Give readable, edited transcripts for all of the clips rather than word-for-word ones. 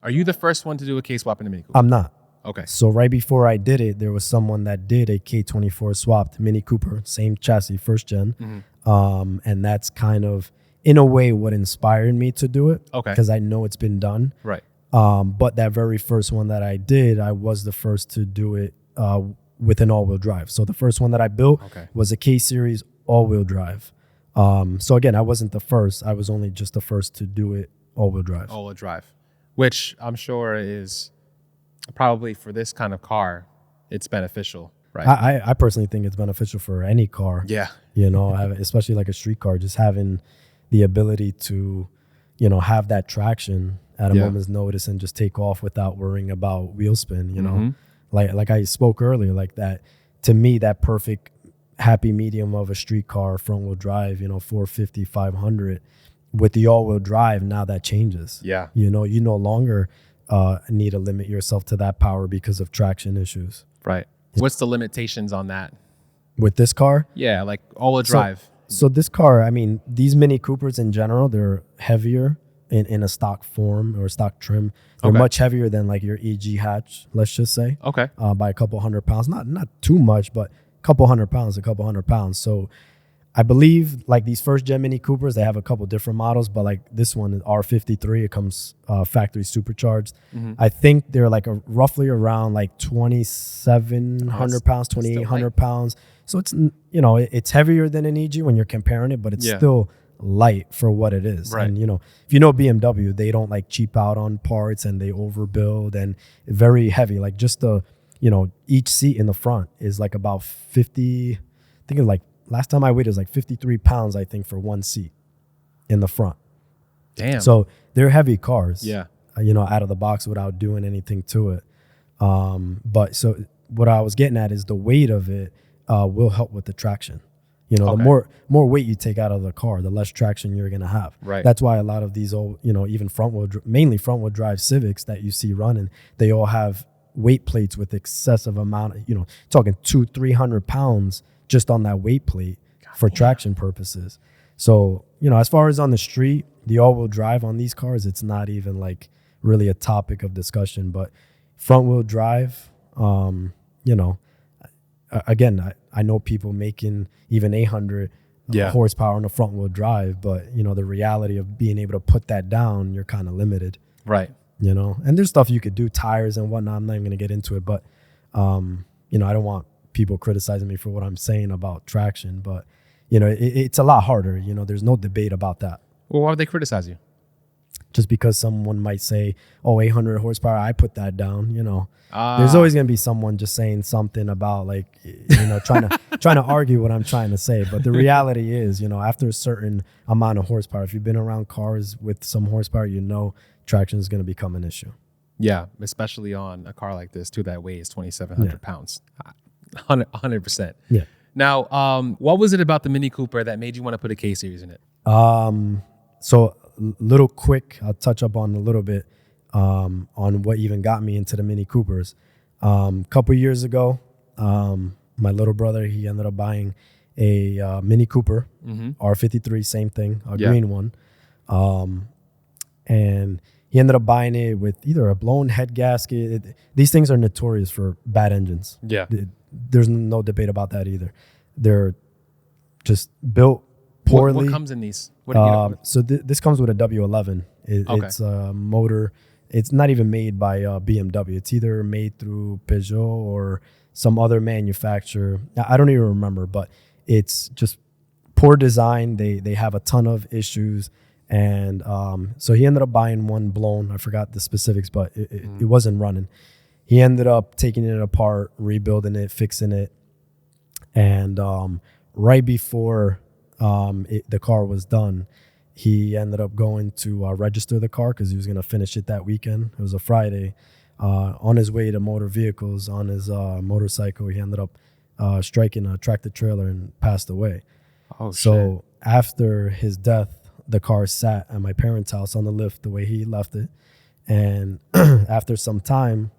Are you the first one to do a K-swap in the Mini Cooper? I'm not. Okay. So right before I did it, there was someone that did a K24 swapped Mini Cooper, same chassis, first gen. And that's kind of, in a way, what inspired me to do it. Okay. Because I know it's been done. Right. But that very first one that I did, I was the first to do it with an all-wheel drive. So the first one that I built was a K-Series all-wheel drive. So again, I wasn't the first. I was only just the first to do it all-wheel drive. All-wheel drive, which I'm sure is probably for this kind of car, it's beneficial, right? I personally think it's beneficial for any car. Yeah. You know, especially like a street car, just having the ability to, you know, have that traction at a moment's notice and just take off without worrying about wheel spin, you know. Like I spoke earlier, like that, to me, that perfect happy medium of a street car, front wheel drive, you know, 450, 500 with the all wheel drive, now that changes. Yeah. You know, you no longer need to limit yourself to that power because of traction issues. Right. What's the limitations on that? With this car? Yeah, like all-wheel drive. So this car, I mean, these Mini Coopers in general, they're heavier in a stock form or stock trim. They're much heavier than like your EG hatch, let's just say. Okay. By a couple $100. Not too much, but a couple $100. So I believe like these first gen Mini Coopers, they have a couple different models, but like this one is R53. It comes factory supercharged. I think they're like roughly around like 2,700 pounds, 2,800 pounds. So it's, you know, it's heavier than an EG when you're comparing it, but it's still light for what it is. Right. And, you know, if you know BMW, they don't like cheap out on parts and they overbuild and very heavy. Like just the, you know, each seat in the front is like about 50, I think it's like, last time I weighed it was like 53 pounds, I think, for one seat in the front. Damn. So they're heavy cars. Yeah. You know, out of the box without doing anything to it. But so what I was getting at is the weight of it will help with the traction. You know, the more weight you take out of the car, the less traction you're going to have. Right. That's why a lot of these old, you know, even mainly front wheel drive Civics that you see running, they all have weight plates with excessive amount of, you know, talking 200-300 pounds just on that weight plate for traction purposes. So, you know, as far as on the street, the all-wheel drive on these cars, it's not even like really a topic of discussion. But front-wheel drive, you know, again, I know people making even 800 horsepower on a front-wheel drive, but, you know, the reality of being able to put that down, you're kind of limited. Right. You know, and there's stuff you could do, tires and whatnot. I'm not even going to get into it, but, you know, I don't want people criticizing me for what I'm saying about traction, but, you know, it's a lot harder. You know, there's no debate about that. Well, why would they criticize you? Just because someone might say, oh, 800 horsepower, I put that down, you know. There's always going to be someone just saying something about, like, you know, trying to argue what I'm trying to say. But the reality is, you know, after a certain amount of horsepower, if you've been around cars with some horsepower, you know traction is going to become an issue. Yeah, especially on a car like this, too, that weighs 2,700 pounds. 100%. Yeah. Now, what was it about the Mini Cooper that made you want to put a K-Series in it? So little quick, I'll touch up on a little bit on what even got me into the Mini Coopers. Couple years ago, my little brother, he ended up buying a Mini Cooper, R53, same thing, a green one. And he ended up buying it with either a blown head gasket. These things are notorious for bad engines. Yeah. There's no debate about that either. They're just built poorly. What comes in these? What do you so this comes with a W11. It's a motor. It's not even made by BMW. It's either made through Peugeot or some other manufacturer. I don't even remember, but it's just poor design. They have a ton of issues. And so he ended up buying one blown. I forgot the specifics, but it wasn't running. He ended up taking it apart, rebuilding it, fixing it. And right before the car was done, he ended up going to register the car because he was going to finish it that weekend. It was a Friday. On his way to motor vehicles, on his motorcycle, he ended up striking a tractor trailer and passed away. Oh, so after his death, the car sat at my parents' house on the lift the way he left it. And after some time,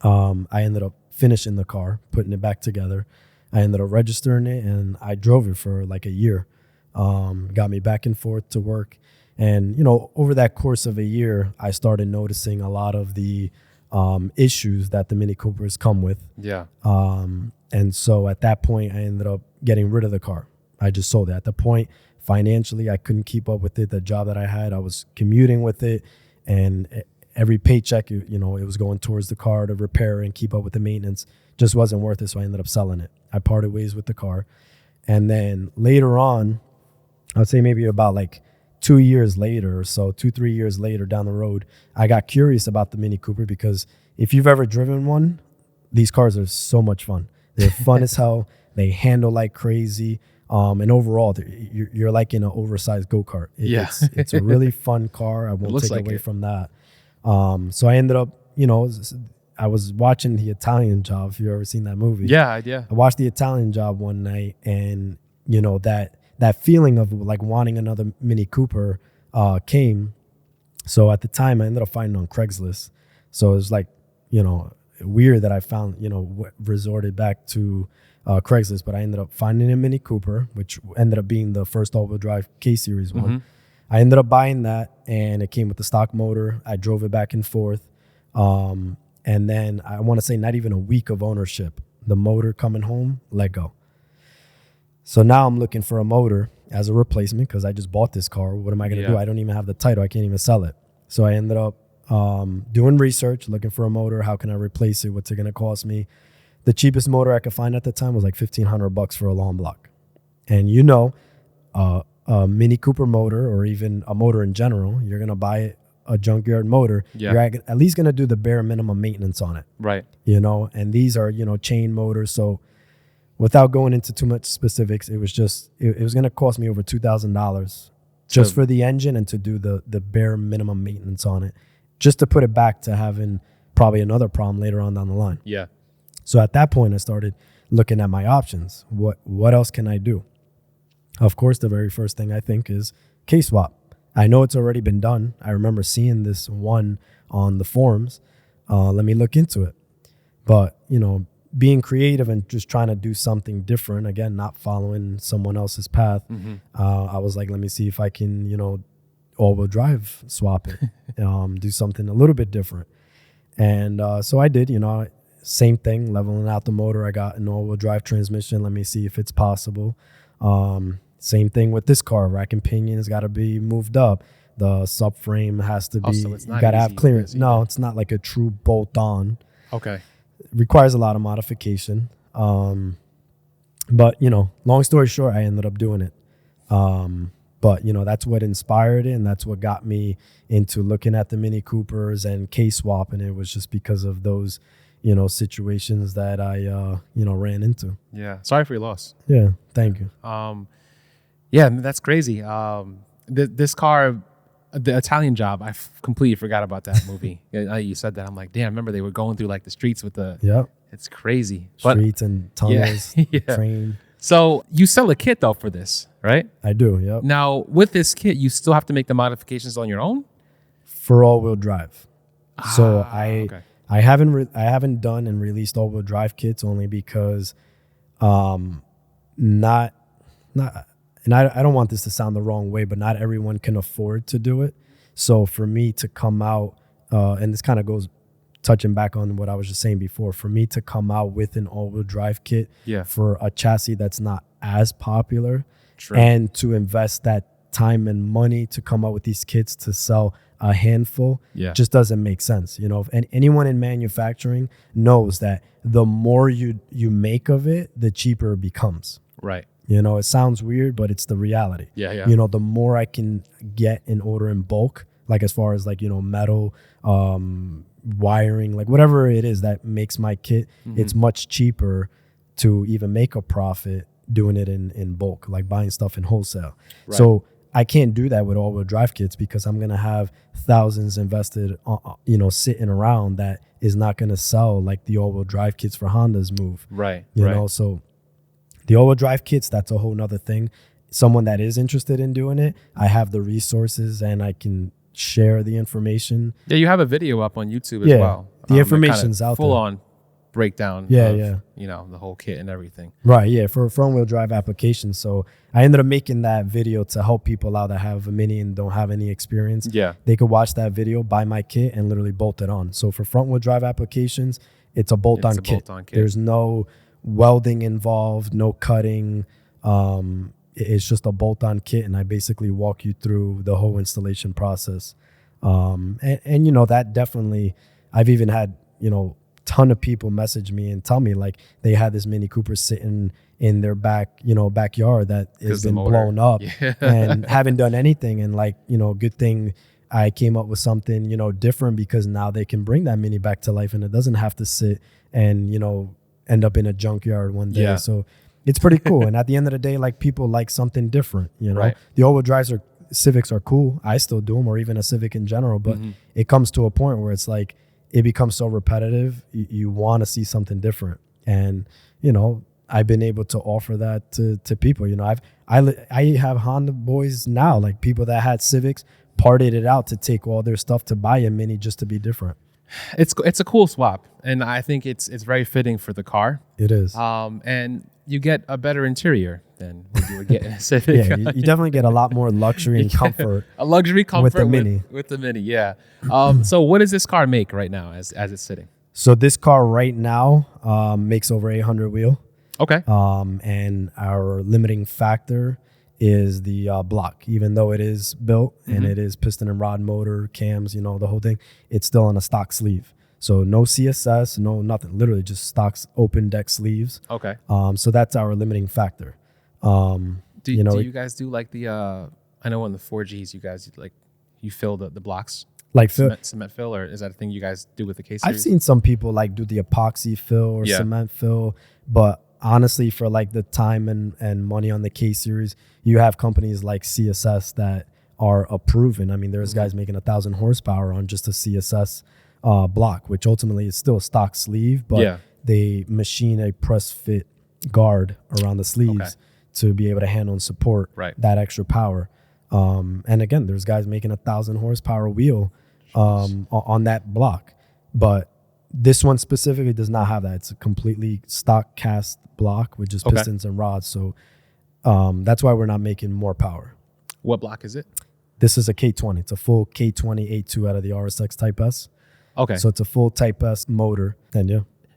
I ended up finishing the car, putting it back together. I ended up registering it, and I drove it for like a year. Got me back and forth to work. And, over that course of a year, I started noticing a lot of the issues that the Mini Coopers come with. Yeah. And so at that point, I ended up getting rid of the car. I just sold it. At the point, financially, I couldn't keep up with it. The job that I had, I was commuting with it, and every paycheck, it was going towards the car to repair and keep up with the maintenance. Just wasn't worth it, so I ended up selling it. I parted ways with the car. And then later on, I would say maybe about like 2 years later or so, 2-3 years later down the road, I got curious about the Mini Cooper, because if you've ever driven one, these cars are so much fun. They're fun as hell. They handle like crazy. And overall, you're like in an oversized go-kart. It's a really fun car. I won't take away from that. So I ended up, I was watching The Italian Job, if you've ever seen that movie. Yeah. I watched The Italian Job one night, and, that feeling of like wanting another Mini Cooper came. So at the time, I ended up finding on Craigslist. So it was like, weird that I found, resorted back to Craigslist, but I ended up finding a Mini Cooper, which ended up being the first all-wheel drive K-Series one. Mm-hmm. I ended up buying that, and it came with the stock motor. I drove it back and forth. And then I want to say not even a week of ownership, the motor coming home, let go. So now I'm looking for a motor as a replacement, because I just bought this car. What am I going to do? I don't even have the title. I can't even sell it. So I ended up doing research, looking for a motor. How can I replace it? What's it going to cost me? The cheapest motor I could find at the time was like $1,500 for a long block. And a Mini Cooper motor, or even a motor in general, you're going to buy a junkyard motor. Yeah. You're at least going to do the bare minimum maintenance on it. Right. And these are, chain motors. So without going into too much specifics, it was just, it was going to cost me over $2,000 just for the engine and to do the bare minimum maintenance on it, just to put it back to having probably another problem later on down the line. Yeah. So at that point, I started looking at my options. What else can I do? Of course, the very first thing I think is K-swap. I know it's already been done. I remember seeing this one on the forums. Let me look into it. But, being creative and just trying to do something different, again, not following someone else's path, I was like, let me see if I can, all-wheel drive swap it, do something a little bit different. And so I did, same thing, leveling out the motor. I got an all-wheel drive transmission. Let me see if it's possible. Same thing with this car. Rack and pinion has got to be moved up. The subframe has to be, so you got to have clearance. No, it's not like a true bolt-on. Okay. It requires a lot of modification. But, long story short, I ended up doing it. But, that's what inspired it, and that's what got me into looking at the Mini Coopers and K-swap, and it was just because of those, situations that I, ran into. Yeah. Sorry for your loss. Yeah. Thank you. Yeah, that's crazy. This car, the Italian Job, I completely forgot about that movie. You said that. I'm like, damn, remember they were going through like the streets with the, it's crazy. Streets and tunnels, train. So you sell a kit though for this, right? I do, yep. Now with this kit, you still have to make the modifications on your own? For all-wheel drive. So Okay. I haven't done and released all-wheel drive kits only because not and I don't want this to sound the wrong way, but not everyone can afford to do it. So for me to come out, and this kind of goes touching back on what I was just saying before, for me to come out with an all-wheel drive kit for a chassis that's not as popular, and to invest that time and money to come out with these kits to sell a handful just doesn't make sense. And anyone in manufacturing knows that the more you make of it, the cheaper it becomes. Right. It sounds weird, but it's the reality. Yeah. The more I can get and order in bulk, like as far as like, metal, wiring, like whatever it is that makes my kit, it's much cheaper to even make a profit doing it in bulk, like buying stuff in wholesale. Right. So I can't do that with all-wheel drive kits because I'm going to have thousands invested, sitting around that is not going to sell like the all-wheel drive kits for Honda's move. Right. You know, so the all-wheel drive kits, that's a whole nother thing. Someone that is interested in doing it, I have the resources and I can share the information. Yeah, you have a video up on YouTube as well. The information's out there. Full on breakdown. Yeah, of, the whole kit and everything. Right, yeah, for front wheel drive applications. So I ended up making that video to help people out that have a Mini and don't have any experience. Yeah. They could watch that video, buy my kit, and literally bolt it on. So for front wheel drive applications, it's a bolt-on kit. There's no welding involved, no cutting. It's just a bolt-on kit, and I basically walk you through the whole installation process. And that definitely, I've even had, ton of people message me and tell me like they had this Mini Cooper sitting in their backyard that has been blown up and haven't done anything. And good thing I came up with something, different, because now they can bring that Mini back to life and it doesn't have to sit and, end up in a junkyard one day. Yeah. So it's pretty cool. And at the end of the day, like, people like something different, Right. The all-wheel drives Civics are cool. I still do them, or even a Civic in general. But it comes to a point where it's like, it becomes so repetitive. You want to see something different. And, I've been able to offer that to people. I have Honda boys now, like people that had Civics, parted it out to take all their stuff to buy a Mini just to be different. It's a cool swap, and I think it's very fitting for the car. It is. And you get a better interior than what you would get in a Civic. Yeah, you definitely get a lot more luxury and comfort. A luxury comfort with the Mini. With the Mini, yeah. So what does this car make right now as it's sitting? So this car right now makes over 800 wheel. Okay. And our limiting factor is the block. Even though it is built and it is piston and rod motor, cams, the whole thing, it's still on a stock sleeve. So no CSS, no nothing, literally just stocks open deck sleeves. Okay. So that's our limiting factor. Do you guys do like the, I know on the 4Gs, you guys you fill the blocks? Like cement fill, or is that a thing you guys do with the K-Series? I've seen some people do the epoxy fill or cement fill, but honestly, for the time and money on the K-Series, you have companies like CSS that are proven. I mean, there's guys making 1,000 horsepower on just a CSS block, which ultimately is still a stock sleeve, but they machine a press fit guard around the sleeves to be able to handle and support that extra power. And again, there's guys making 1,000 horsepower wheel on that block, but this one specifically does not have that. It's a completely stock cast block with just pistons and rods. So that's why we're not making more power. What block is it? This is a K20. It's a full K20 A2 out of the RSX Type S. Okay. So it's a full Type S motor. And